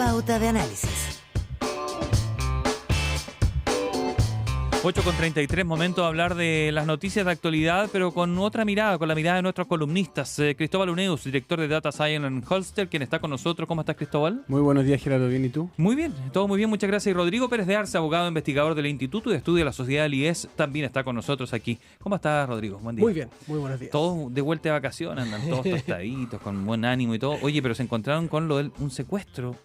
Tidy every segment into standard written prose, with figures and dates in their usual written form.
Pauta de Análisis. 8:33, momento de hablar de las noticias de actualidad, pero con otra mirada, con la mirada de nuestros columnistas. Cristóbal Uneus, director de Data Science en Holster, quien está con nosotros. ¿Cómo estás, Cristóbal? Muy buenos días, Gerardo. ¿Bien y tú? Muy bien, todo muy bien, muchas gracias. Y Rodrigo Pérez de Arce, abogado investigador del Instituto de Estudio de la Sociedad del IES, también está con nosotros aquí. ¿Cómo estás, Rodrigo? Buen día. Muy bien, muy buenos días. Todos de vuelta de vacaciones, andan todos tostaditos, con buen ánimo y todo. Oye, pero se encontraron con lo de un secuestro.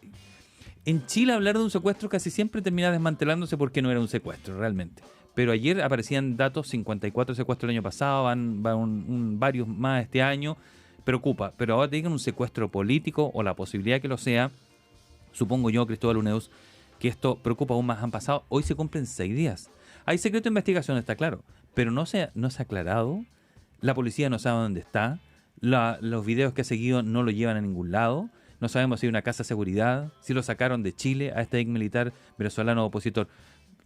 En Chile hablar de un secuestro casi siempre termina desmantelándose porque no era un secuestro, realmente. Pero ayer aparecían datos, 54 secuestros el año pasado, van varios más este año. Preocupa, pero ahora te digan un secuestro político o la posibilidad que lo sea, supongo yo, Cristóbal Uneus, que esto preocupa aún más. Han pasado, hoy se cumplen 6 días. Hay secreto de investigación, está claro, pero no se ha aclarado, la policía no sabe dónde está, los videos que ha seguido no lo llevan a ningún lado, no sabemos si hay una casa de seguridad, si lo sacaron de Chile a este ex militar venezolano opositor.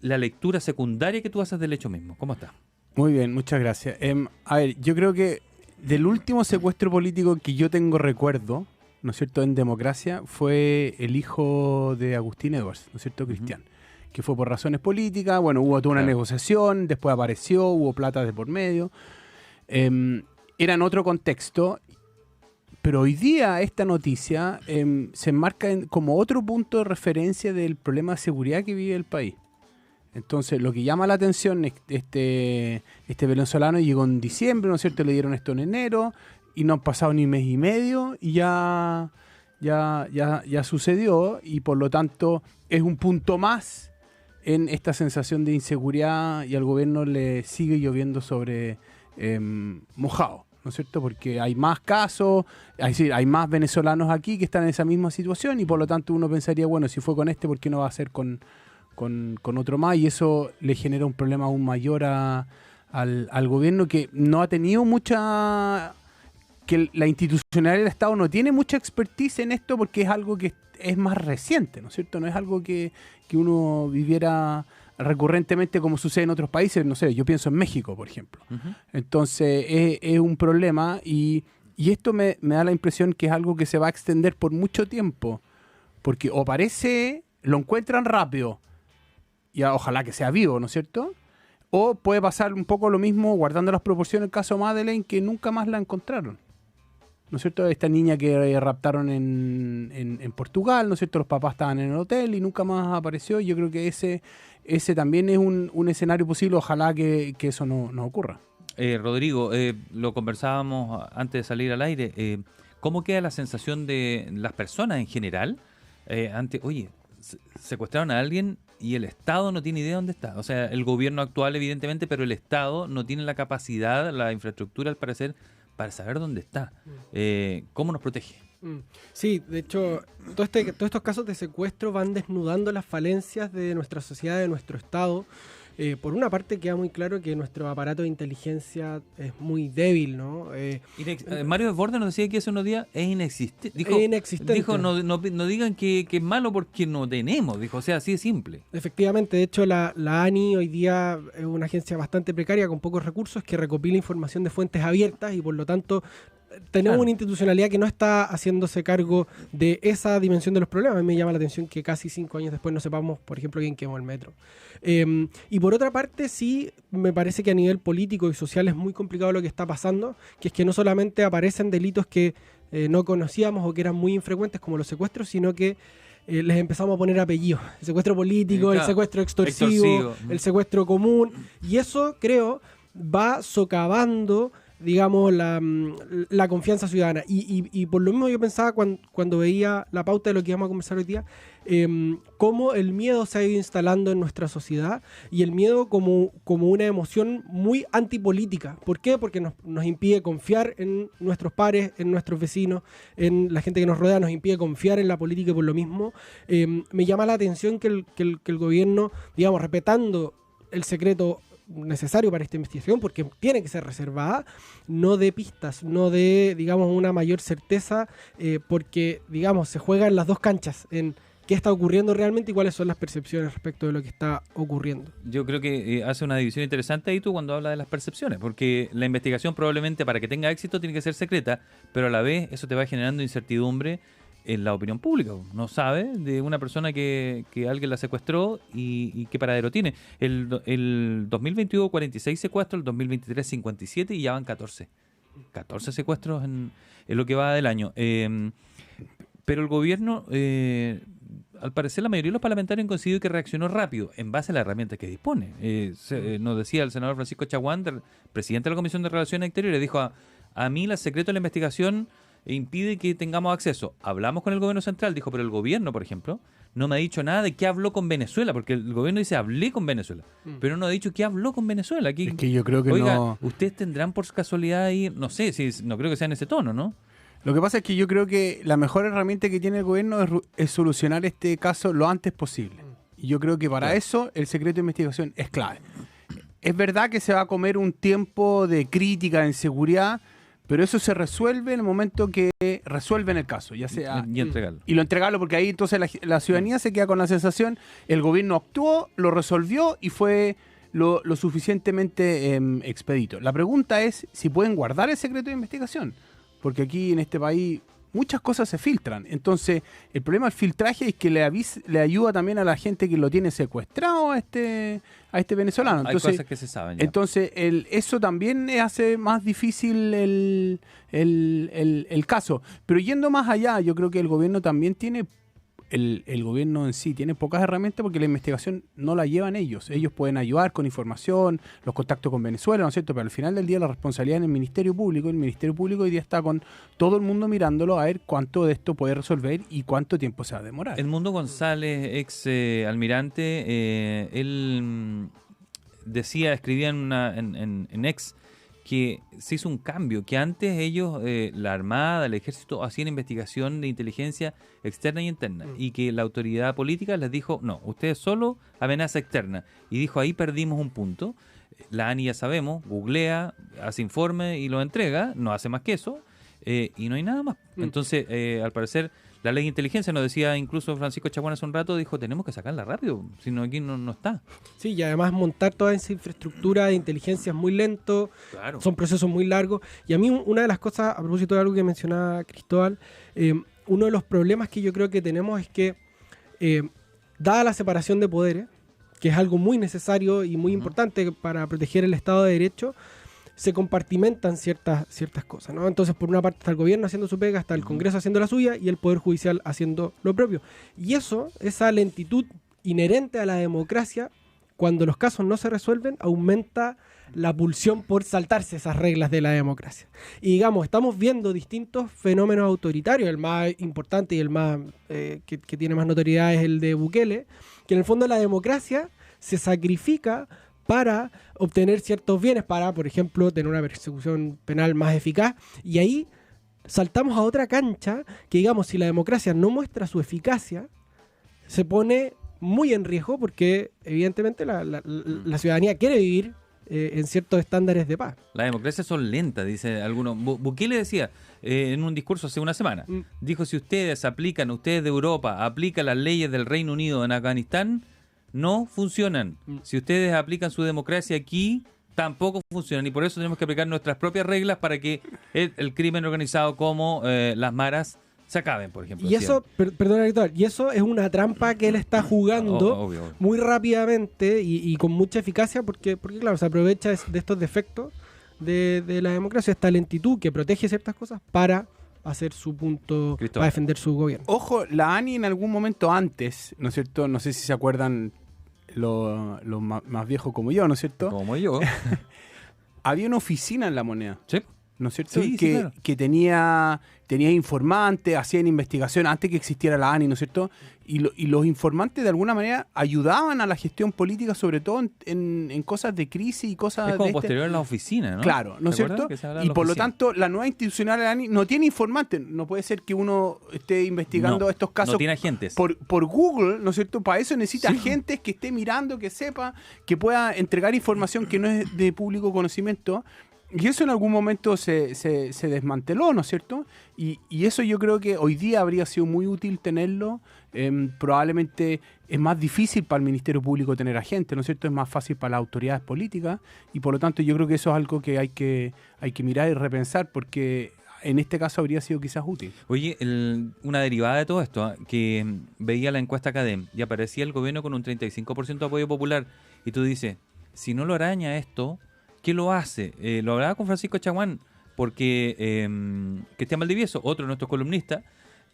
La lectura secundaria que tú haces del hecho mismo, ¿cómo está? Muy bien, muchas gracias. A ver, yo creo que del último secuestro político que yo tengo recuerdo, ¿no es cierto?, en democracia, fue el hijo de Agustín Edwards, ¿no es cierto?, Cristian, que fue por razones políticas. Bueno, hubo toda una negociación, después apareció, hubo plata de por medio. Era en otro contexto, pero hoy día esta noticia se enmarca como otro punto de referencia del problema de seguridad que vive el país. Entonces, lo que llama la atención es este venezolano llegó en diciembre, ¿no es cierto? Le dieron esto en enero y no han pasado ni mes y medio y ya sucedió, y por lo tanto es un punto más en esta sensación de inseguridad, y al gobierno le sigue lloviendo sobre mojado, ¿no es cierto? Porque hay más casos, es decir, hay más venezolanos aquí que están en esa misma situación, y por lo tanto uno pensaría, bueno, si fue con este, ¿por qué no va a ser con otro más? Y eso le genera un problema aún mayor al gobierno, que no ha tenido que la institucionalidad del Estado no tiene mucha expertise en esto, porque es algo que es más reciente, ¿no es cierto? No es algo que uno viviera recurrentemente como sucede en otros países. No sé, yo pienso en México, por ejemplo. Entonces es un problema, y esto me da la impresión que es algo que se va a extender por mucho tiempo, porque o parece, lo encuentran rápido, y ojalá que sea vivo, ¿no es cierto? O puede pasar un poco lo mismo, guardando las proporciones, el caso Madeleine, que nunca más la encontraron, ¿no es cierto? Esta niña que raptaron en Portugal, ¿no es cierto? Los papás estaban en el hotel y nunca más apareció. Yo creo que ese también es un escenario posible. Ojalá que eso no ocurra. Rodrigo, lo conversábamos antes de salir al aire. ¿Cómo queda la sensación de las personas en general? Oye, secuestraron a alguien y el Estado no tiene idea de dónde está. O sea, el gobierno actual, evidentemente, pero el Estado no tiene la capacidad, la infraestructura, al parecer, para saber dónde está. ¿Cómo nos protege? Sí, de hecho, todos estos casos de secuestro van desnudando las falencias de nuestra sociedad, de nuestro Estado. Por una parte queda muy claro que nuestro aparato de inteligencia es muy débil, ¿no? Mario Desbordes nos decía que hace unos días es inexistente. Dijo, no digan que es malo porque no tenemos, dijo, o sea, así de simple. Efectivamente, de hecho la ANI hoy día es una agencia bastante precaria con pocos recursos que recopila información de fuentes abiertas, y por lo tanto tenemos una institucionalidad que no está haciéndose cargo de esa dimensión de los problemas. A mí me llama la atención que casi 5 años después no sepamos, por ejemplo, quién quemó el metro. Y por otra parte, sí, me parece que a nivel político y social es muy complicado lo que está pasando, que es que no solamente aparecen delitos que no conocíamos o que eran muy infrecuentes como los secuestros, sino que les empezamos a poner apellidos. El secuestro político, el secuestro extorsivo, el secuestro común, y eso, creo, va socavando, digamos, la confianza ciudadana. Y por lo mismo yo pensaba cuando veía la pauta de lo que íbamos a conversar hoy día, cómo el miedo se ha ido instalando en nuestra sociedad, y el miedo como una emoción muy antipolítica. ¿Por qué? Porque nos impide confiar en nuestros pares, en nuestros vecinos, en la gente que nos rodea, nos impide confiar en la política, y por lo mismo me llama la atención que el gobierno, digamos, respetando el secreto necesario para esta investigación, porque tiene que ser reservada, no dé pistas, no dé, digamos, una mayor certeza, porque, digamos, se juega en las dos canchas, en qué está ocurriendo realmente y cuáles son las percepciones respecto de lo que está ocurriendo. Yo creo que hace una división interesante ahí tú cuando hablas de las percepciones, porque la investigación probablemente, para que tenga éxito, tiene que ser secreta, pero a la vez eso te va generando incertidumbre en la opinión pública. No sabe de una persona que alguien la secuestró y qué paradero tiene. El 2022 46 secuestros, el 2023 57 y ya van 14. 14 secuestros en lo que va del año. Pero el gobierno, al parecer la mayoría de los parlamentarios han coincidido que reaccionó rápido en base a las herramientas que dispone. Nos decía el senador Francisco Chaguán, presidente de la Comisión de Relaciones Exteriores, dijo a mí el secreto de la investigación impide que tengamos acceso. Hablamos con el gobierno central, dijo, pero el gobierno, por ejemplo, no me ha dicho nada de qué habló con Venezuela, porque el gobierno dice hablé con Venezuela, pero no ha dicho qué habló con Venezuela. Es que yo creo que oiga, no. ustedes tendrán por casualidad ahí, no sé, no creo que sea en ese tono, ¿no? Lo que pasa es que yo creo que la mejor herramienta que tiene el gobierno es solucionar este caso lo antes posible. Y yo creo que para eso el secreto de investigación es clave. Es verdad que se va a comer un tiempo de crítica, de inseguridad, pero eso se resuelve en el momento que resuelven el caso, ya sea Y entregarlo. y lo entregarlo, porque ahí entonces la ciudadanía se queda con la sensación, el gobierno actuó, lo resolvió y fue lo suficientemente expedito. La pregunta es si pueden guardar el secreto de investigación, porque aquí en este país muchas cosas se filtran. Entonces, el problema del filtraje es que le ayuda también a la gente que lo tiene secuestrado a este venezolano. Entonces, hay cosas que se saben ya. Entonces, eso también hace más difícil el caso. Pero yendo más allá, yo creo que el gobierno también tiene, el gobierno en sí tiene pocas herramientas porque la investigación no la llevan ellos. Ellos pueden ayudar con información, los contactos con Venezuela, ¿no es cierto? Pero al final del día la responsabilidad en el Ministerio Público. El Ministerio Público hoy día está con todo el mundo mirándolo a ver cuánto de esto puede resolver y cuánto tiempo se va a demorar. Edmundo González, ex almirante, él escribía en ex que se hizo un cambio, que antes ellos, la Armada, el Ejército, hacían investigación de inteligencia externa y interna, y que la autoridad política les dijo, no, ustedes solo amenaza externa, y dijo, ahí perdimos un punto. La ANI ya sabemos, googlea, hace informe y lo entrega, no hace más que eso, y no hay nada más. Entonces, al parecer, la ley de inteligencia, nos decía incluso Francisco Chaguán hace un rato, dijo, tenemos que sacarla rápido, si no aquí no está. Sí, y además montar toda esa infraestructura de inteligencia es muy lento, Claro. son procesos muy largos. Y a mí una de las cosas, a propósito de algo que mencionaba Cristóbal, uno de los problemas que yo creo que tenemos es que, dada la separación de poderes, que es algo muy necesario y muy importante para proteger el Estado de Derecho, se compartimentan ciertas cosas, ¿no? Entonces, por una parte está el gobierno haciendo su pega, está el Congreso haciendo la suya y el Poder Judicial haciendo lo propio. Y esa lentitud inherente a la democracia, cuando los casos no se resuelven, aumenta la pulsión por saltarse esas reglas de la democracia. Y digamos, estamos viendo distintos fenómenos autoritarios, el más importante y el más que tiene más notoriedad es el de Bukele, que en el fondo la democracia se sacrifica para obtener ciertos bienes, para, por ejemplo, tener una persecución penal más eficaz. Y ahí saltamos a otra cancha que, digamos, si la democracia no muestra su eficacia, se pone muy en riesgo porque, evidentemente, la ciudadanía quiere vivir en ciertos estándares de paz. Las democracias son lentas, dice alguno. Bukele decía en un discurso hace una semana, dijo, si ustedes de Europa, aplican las leyes del Reino Unido en Afganistán, no funcionan. Si ustedes aplican su democracia aquí, tampoco funcionan. Y por eso tenemos que aplicar nuestras propias reglas para que el crimen organizado como las maras se acaben, por ejemplo. Y eso, perdona, Víctor, y eso es una trampa que él está jugando obvio. muy rápidamente y con mucha eficacia porque claro, se aprovecha de estos defectos de la democracia, esta lentitud que protege ciertas cosas para hacer su punto, Cristóbal, para defender su gobierno. Ojo, la ANI en algún momento antes, ¿no es cierto? No sé si se acuerdan los más viejos como yo, ¿no es cierto? Como yo. Había una oficina en La Moneda, Sí. ¿no es cierto? Sí, que, claro. que tenía informantes, hacían investigación antes que existiera la ANI, ¿no es cierto? Y los informantes de alguna manera ayudaban a la gestión política, sobre todo en cosas de crisis y cosas Es como de posterior a la oficina, ¿no? Claro, ¿no es ¿Te acuerdas cierto? que se habla de Y la por lo oficina? tanto, la nueva institucional de la ANI no tiene informantes. No puede ser que uno esté investigando No, estos casos no tiene agentes. por Google, ¿no es cierto? Para eso necesita agentes que esté mirando, que sepa, que pueda entregar información que no es de público conocimiento. Y eso en algún momento se desmanteló, ¿no es cierto? Y eso yo creo que hoy día habría sido muy útil tenerlo. Probablemente es más difícil para el Ministerio Público tener agentes, ¿no es cierto? Es más fácil para las autoridades políticas y por lo tanto yo creo que eso es algo que hay que mirar y repensar porque en este caso habría sido quizás útil. Oye, una derivada de todo esto, que veía la encuesta CADEM y aparecía el gobierno con un 35% de apoyo popular, y tú dices, si no lo araña esto, ¿qué lo hace? Lo hablaba con Francisco Chaguán, porque Cristian Valdivieso, otro de nuestros columnistas,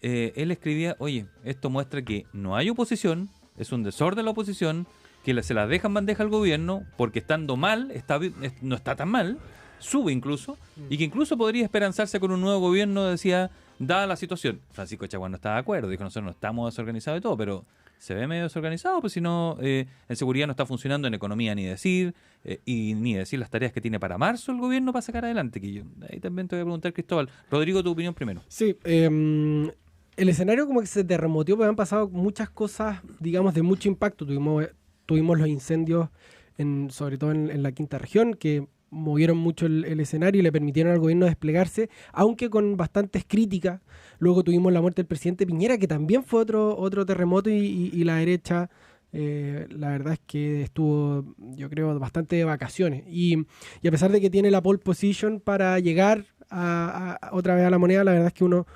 él escribía, oye, esto muestra que no hay oposición, es un desorden la oposición, que se la dejan bandeja al gobierno, porque estando mal, no está tan mal, sube incluso, y que incluso podría esperanzarse con un nuevo gobierno, decía, dada la situación. Francisco Chaguán no estaba de acuerdo, dijo, nosotros no estamos desorganizados y todo, pero se ve medio desorganizado, pues si no, en seguridad no está funcionando, en economía ni decir, y ni decir las tareas que tiene para marzo el gobierno para sacar adelante, que yo ahí también te voy a preguntar, Cristóbal. Rodrigo, tu opinión primero. Sí, el escenario como que se terremoteó, porque han pasado muchas cosas, digamos, de mucho impacto. Tuvimos los incendios, sobre todo en la quinta región, que movieron mucho el escenario y le permitieron al gobierno desplegarse, aunque con bastantes críticas. Luego tuvimos la muerte del presidente Piñera, que también fue otro terremoto, y la derecha, la verdad es que estuvo, yo creo, bastante de vacaciones. Y a pesar de que tiene la pole position para llegar otra vez a la moneda, la verdad es que uno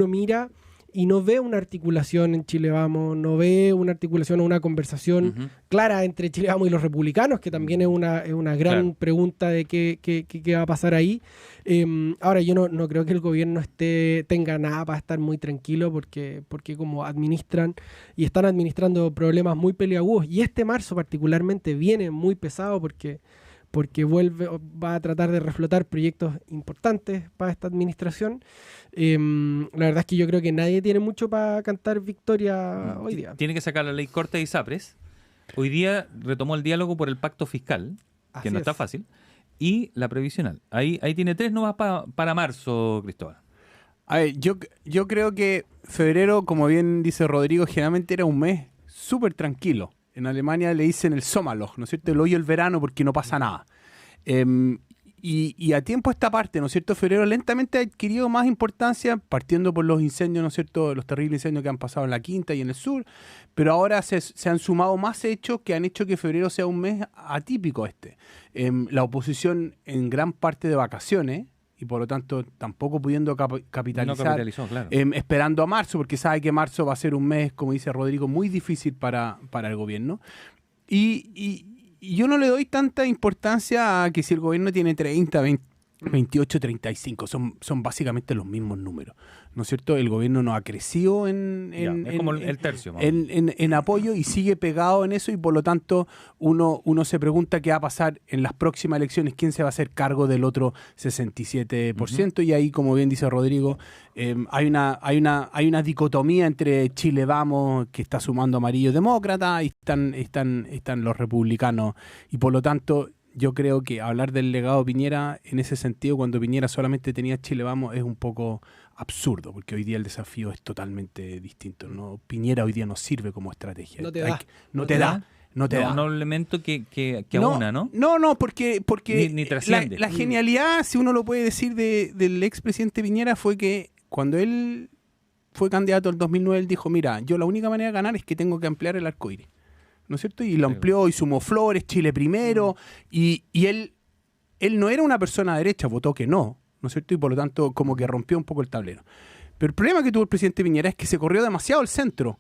mira y no ve una articulación en Chile Vamos, no ve una articulación o una conversación clara entre Chile Vamos y los republicanos, que también es una gran pregunta de qué va a pasar ahí. Ahora, yo no creo que el gobierno tenga nada para estar muy tranquilo, porque como administran y están administrando problemas muy peliagudos, y este marzo particularmente viene muy pesado porque va a tratar de reflotar proyectos importantes para esta administración. La verdad es que yo creo que nadie tiene mucho para cantar victoria hoy día. Tiene que sacar la ley Cortes y Sapres. Hoy día retomó el diálogo por el pacto fiscal, que no está fácil, y la previsional. Ahí tiene 3 nuevas para marzo, Cristóbal. A ver, yo creo que febrero, como bien dice Rodrigo, generalmente era un mes súper tranquilo. En Alemania le dicen el Sommerloch, ¿no es cierto? El hoyo del verano, porque no pasa nada. Y a tiempo esta parte, ¿no es cierto? Febrero lentamente ha adquirido más importancia, partiendo por los incendios, ¿no es cierto? Los terribles incendios que han pasado en la quinta y en el sur. Pero ahora se han sumado más hechos que han hecho que febrero sea un mes atípico este. La oposición en gran parte de vacaciones, y por lo tanto tampoco pudiendo capitalizar, no capitalizó, claro. Esperando a marzo, porque sabe que marzo va a ser un mes, como dice Rodrigo, muy difícil para el gobierno. Y yo no le doy tanta importancia a que si el gobierno tiene 30, 28, 35, son básicamente los mismos números, ¿no es cierto? El gobierno no ha crecido es como el tercio, en apoyo, y sigue pegado en eso, y por lo tanto uno se pregunta qué va a pasar en las próximas elecciones, quién se va a hacer cargo del otro 67%, y ahí, como bien dice Rodrigo, hay una dicotomía entre Chile Vamos, que está sumando amarillo demócrata, y están los republicanos, y por lo tanto yo creo que hablar del legado Piñera en ese sentido, cuando Piñera solamente tenía Chile Vamos, es un poco absurdo, porque hoy día el desafío es totalmente distinto, ¿no? Piñera hoy día no sirve como estrategia. No te da. No te da. Un elemento que aúna, ¿no? No, porque ni trasciende. La genialidad, si uno lo puede decir, del expresidente Piñera fue que cuando él fue candidato en 2009, él dijo, mira, yo la única manera de ganar es que tengo que ampliar el arcoíris, ¿no es cierto? Y lo amplió y sumó flores, Chile primero, y él no era una persona de derecha, votó que no es cierto? Y por lo tanto como que rompió un poco el tablero. Pero el problema que tuvo el presidente Piñera es que se corrió demasiado al centro,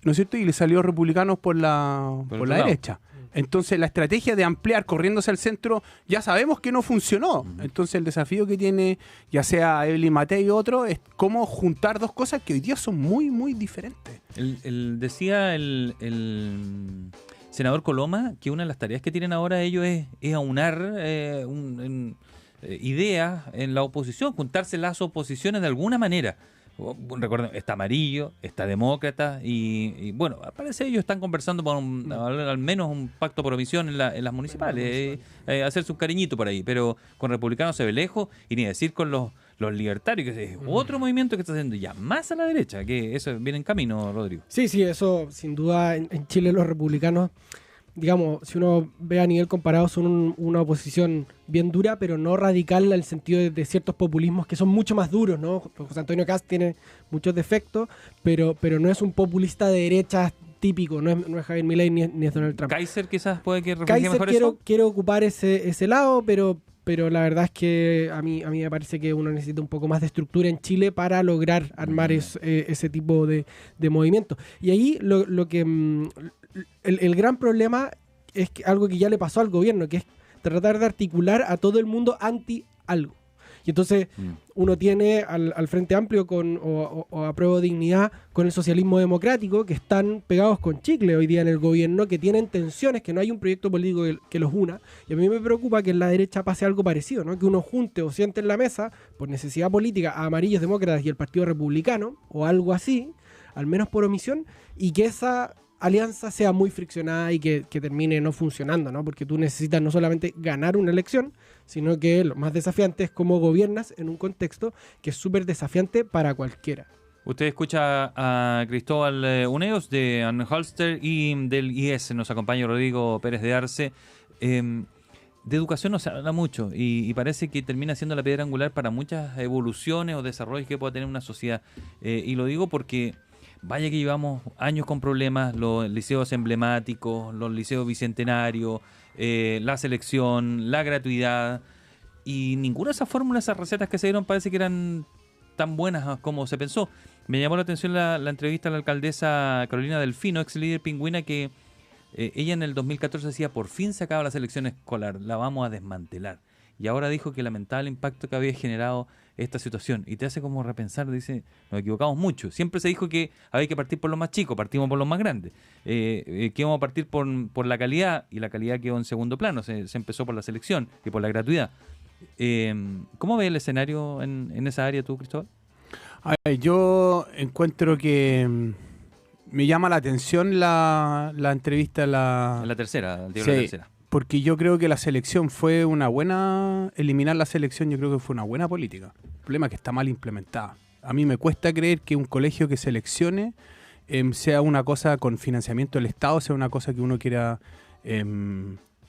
¿no es cierto? Y le salió republicanos por la derecha. Entonces la estrategia de ampliar corriéndose al centro ya sabemos que no funcionó. Entonces el desafío que tiene ya sea Evelyn Matei y otro es cómo juntar dos cosas que hoy día son muy, muy diferentes. Decía el senador Coloma que una de las tareas que tienen ahora ellos es aunar ideas en la oposición, juntarse las oposiciones de alguna manera. Recuerden, está Amarillo, está Demócrata y bueno, parece ellos están conversando por al menos un pacto por omisión en las municipales, hacerse un cariñito por ahí, pero con Republicanos se ve lejos, y ni decir con los libertarios, que es otro movimiento que está haciendo ya más a la derecha, que eso viene en camino, Rodrigo. Sí, eso sin duda en Chile los republicanos, digamos, si uno ve a nivel comparado, son una oposición bien dura, pero no radical en el sentido de ciertos populismos que son mucho más duros, ¿no? José Antonio Kast tiene muchos defectos, pero no es un populista de derecha típico, no es Javier Milei ni es Donald Trump. Kaiser quizás puede que refleje mejor eso. Quiero ocupar ese lado, pero pero la verdad es que a mí me parece que uno necesita un poco más de estructura en Chile para lograr armar ese tipo de movimiento. Y ahí lo que el gran problema es que algo que ya le pasó al gobierno, que es tratar de articular a todo el mundo anti algo. Y entonces uno tiene al Frente Amplio o a Prueba de Dignidad con el socialismo democrático, que están pegados con chicle hoy día en el gobierno, que tienen tensiones, que no hay un proyecto político que los una. Y a mí me preocupa que en la derecha pase algo parecido, ¿no? Que uno junte o siente en la mesa, por necesidad política, a Amarillos Demócratas y el Partido Republicano, o algo así, al menos por omisión, y que esa alianza sea muy friccionada y que termine no funcionando, ¿no? Porque tú necesitas no solamente ganar una elección, sino que lo más desafiante es cómo gobiernas en un contexto que es súper desafiante para cualquiera. Usted escucha a Cristóbal Uneos de Anholster y del IES. Nos acompaña Rodrigo Pérez de Arce. De educación no se habla mucho y parece que termina siendo la piedra angular para muchas evoluciones o desarrollos que pueda tener una sociedad. Y lo digo porque vaya que llevamos años con problemas, los liceos emblemáticos, los liceos bicentenarios, la selección, la gratuidad, y ninguna de esas fórmulas, esas recetas que se dieron parece que eran tan buenas como se pensó. Me llamó la atención la entrevista a la alcaldesa Carolina Delfino, ex líder pingüina, que ella en el 2014 decía, por fin se acaba la selección escolar, la vamos a desmantelar. Y ahora dijo que lamentable impacto que había generado esta situación. Y te hace como repensar, dice, nos equivocamos mucho. Siempre se dijo que había que partir por los más chicos, partimos por los más grandes. Que íbamos a partir por la calidad, y la calidad quedó en segundo plano. Se empezó por la selección y por la gratuidad. ¿Cómo ves el escenario en esa área tú, Cristóbal? A ver, yo encuentro que me llama la atención la entrevista. En la tercera, el diario sí, La Tercera. Porque yo creo que la selección fue una buena... Eliminar la selección yo creo que fue una buena política. El problema es que está mal implementada. A mí me cuesta creer que un colegio que seleccione sea una cosa con financiamiento del Estado, sea una cosa que uno quiera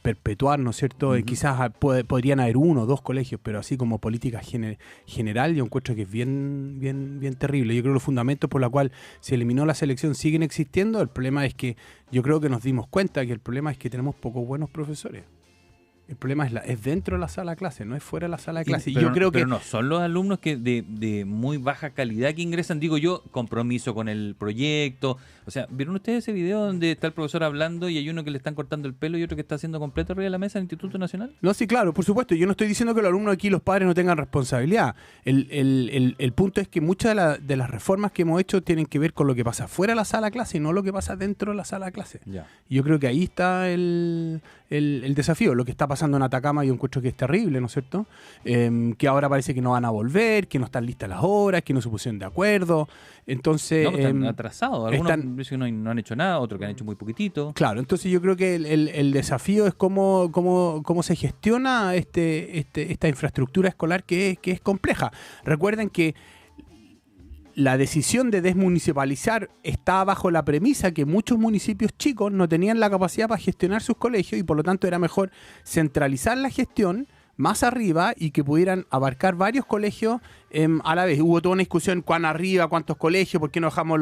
perpetuar, ¿no es cierto? Quizás podrían haber 1 o 2 colegios, pero así como política general, yo encuentro que es bien terrible. Yo creo que los fundamentos por los cuales se eliminó la selección siguen existiendo. El problema es que yo creo que nos dimos cuenta que el problema es que tenemos pocos buenos profesores. El problema es dentro de la sala de clase, no es fuera de la sala de clase. Pero no son los alumnos que de muy baja calidad que ingresan, digo yo, compromiso con el proyecto. O sea, ¿vieron ustedes ese video donde está el profesor hablando y hay uno que le están cortando el pelo y otro que está haciendo completo arriba de la mesa del Instituto Nacional? No, sí, claro, por supuesto. Yo no estoy diciendo que los alumnos aquí, los padres, no tengan responsabilidad. El punto es que muchas de las reformas que hemos hecho tienen que ver con lo que pasa fuera de la sala de clase y no lo que pasa dentro de la sala de clase. Ya. Y yo creo que ahí está el desafío. Lo que está pasando en Atacama yo encuentro que es terrible, ¿no es cierto? Que ahora parece que no van a volver, que no están listas las horas, que no se pusieron de acuerdo. Entonces... No, están atrasados. Algunos dicen que no han hecho nada, otros que han hecho muy poquitito. Claro, entonces yo creo que el desafío es cómo se gestiona esta infraestructura escolar que es compleja. Recuerden que la decisión de desmunicipalizar está bajo la premisa que muchos municipios chicos no tenían la capacidad para gestionar sus colegios y por lo tanto era mejor centralizar la gestión más arriba y que pudieran abarcar varios colegios a la vez. Hubo toda una discusión, cuán arriba, cuántos colegios, por qué no dejamos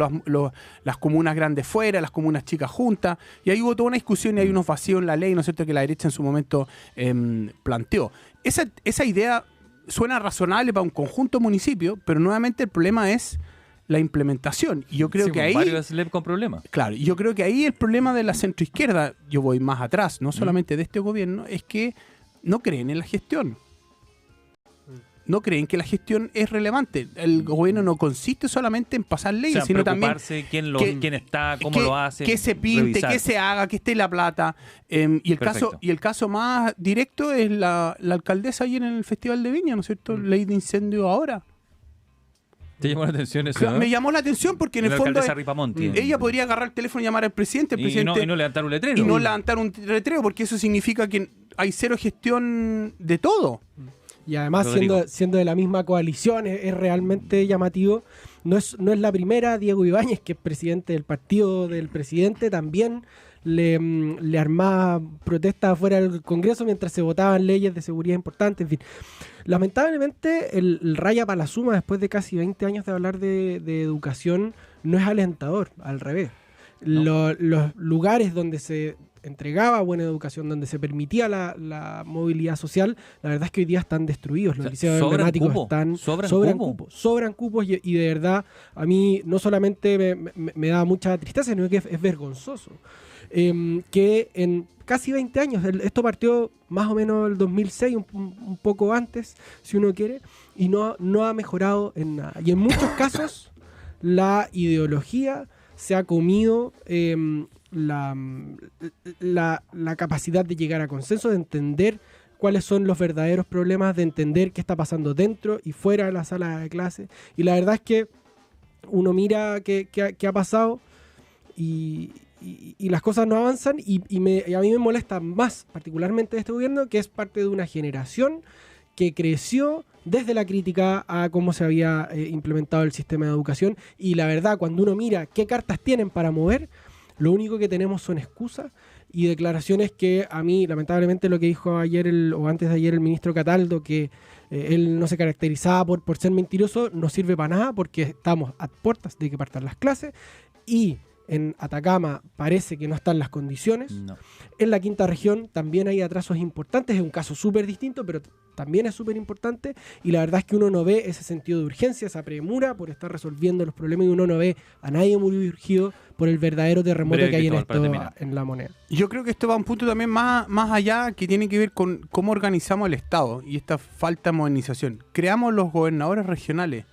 las comunas grandes fuera, las comunas chicas juntas, y ahí hubo toda una discusión y hay unos vacíos en la ley, ¿no es cierto?, que la derecha en su momento planteó. Esa idea suena razonable para un conjunto de municipios, pero nuevamente el problema es la implementación. Y yo creo que ahí... varios SLEP con problemas. Claro, y yo creo que ahí el problema de la centroizquierda, yo voy más atrás, no solamente de este gobierno, es que no creen en la gestión. No creen que la gestión es relevante. El gobierno no consiste solamente en pasar leyes, o sea, sino también quién está, cómo lo hace, que se pinte, revisar. que se haga, que esté la plata. Y el caso más directo es la alcaldesa ayer en el Festival de Viña, ¿no es cierto? Ley de incendio ahora. ¿Te llamó la atención eso? Claro, ¿no? me llamó la atención porque en el fondo Ripamonti. ella podría agarrar el teléfono y llamar al presidente. Y no levantar un letrero. Y no levantar un letrero, porque eso significa que hay cero gestión de todo. Y además, Rodrigo, siendo de la misma coalición, es realmente llamativo. No es la primera. Diego Ibáñez, que es presidente del partido del presidente, también le armaba protestas afuera del Congreso mientras se votaban leyes de seguridad importantes. En fin, lamentablemente el raya para la suma, después de casi 20 años de hablar de educación, no es alentador, al revés. No. Los lugares donde se entregaba buena educación, donde se permitía la movilidad social, la verdad es que hoy día están destruidos. Los liceos emblemáticos sobran cupos y de verdad a mí no solamente me da mucha tristeza, sino que es vergonzoso. Que en casi 20 años, esto partió más o menos el 2006, un poco antes, si uno quiere, y no ha mejorado en nada. Y en muchos casos la ideología se ha comido la capacidad de llegar a consenso, de entender cuáles son los verdaderos problemas, de entender qué está pasando dentro y fuera de la sala de clase. Y la verdad es que uno mira qué ha pasado y las cosas no avanzan y a mí me molesta más particularmente de este gobierno, que es parte de una generación que creció desde la crítica a cómo se había implementado el sistema de educación, y la verdad, cuando uno mira qué cartas tienen para mover, lo único que tenemos son excusas y declaraciones que a mí, lamentablemente, lo que dijo ayer o antes de ayer el ministro Cataldo, que él no se caracterizaba por ser mentiroso, no sirve para nada, porque estamos a puertas de que partan las clases y en Atacama parece que no están las condiciones. No. En la quinta región también hay atrasos importantes. Es un caso súper distinto, pero también es súper importante. Y la verdad es que uno no ve ese sentido de urgencia, esa premura por estar resolviendo los problemas, y uno no ve a nadie muy urgido por el verdadero terremoto que hay en la moneda. Yo creo que esto va a un punto también más allá, que tiene que ver con cómo organizamos el Estado y esta falta de modernización. Creamos los gobernadores regionales.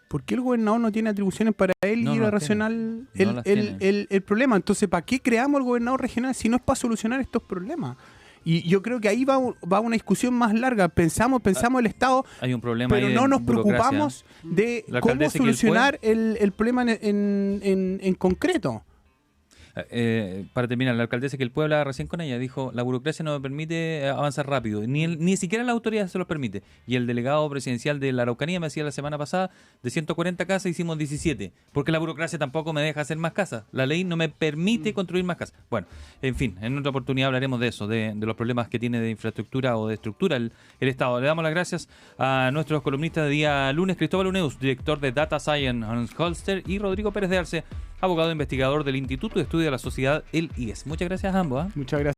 ¿Por qué el gobernador no tiene atribuciones para él ir a racionar el problema? Entonces, ¿para qué creamos el gobernador regional si no es para solucionar estos problemas? Y yo creo que ahí va una discusión más larga. Pensamos el Estado, hay un problema, pero no nos preocupamos de cómo solucionar el problema en concreto. Para terminar, la alcaldesa Quilpué hablaba recién con ella, dijo: la burocracia no me permite avanzar rápido, ni siquiera la autoridad se los permite. Y el delegado presidencial de la Araucanía me decía la semana pasada, de 140 casas hicimos 17, porque la burocracia tampoco me deja hacer más casas, la ley no me permite construir más casas. Bueno, en fin, en otra oportunidad hablaremos de eso, de los problemas que tiene de infraestructura o de estructura el Estado. Le damos las gracias a nuestros columnistas de día lunes: Cristóbal Uneus, director de Data Science, Hans Holster, y Rodrigo Pérez de Arce, abogado investigador del Instituto de Estudio de la Sociedad, el IES. Muchas gracias a ambos. Muchas gracias.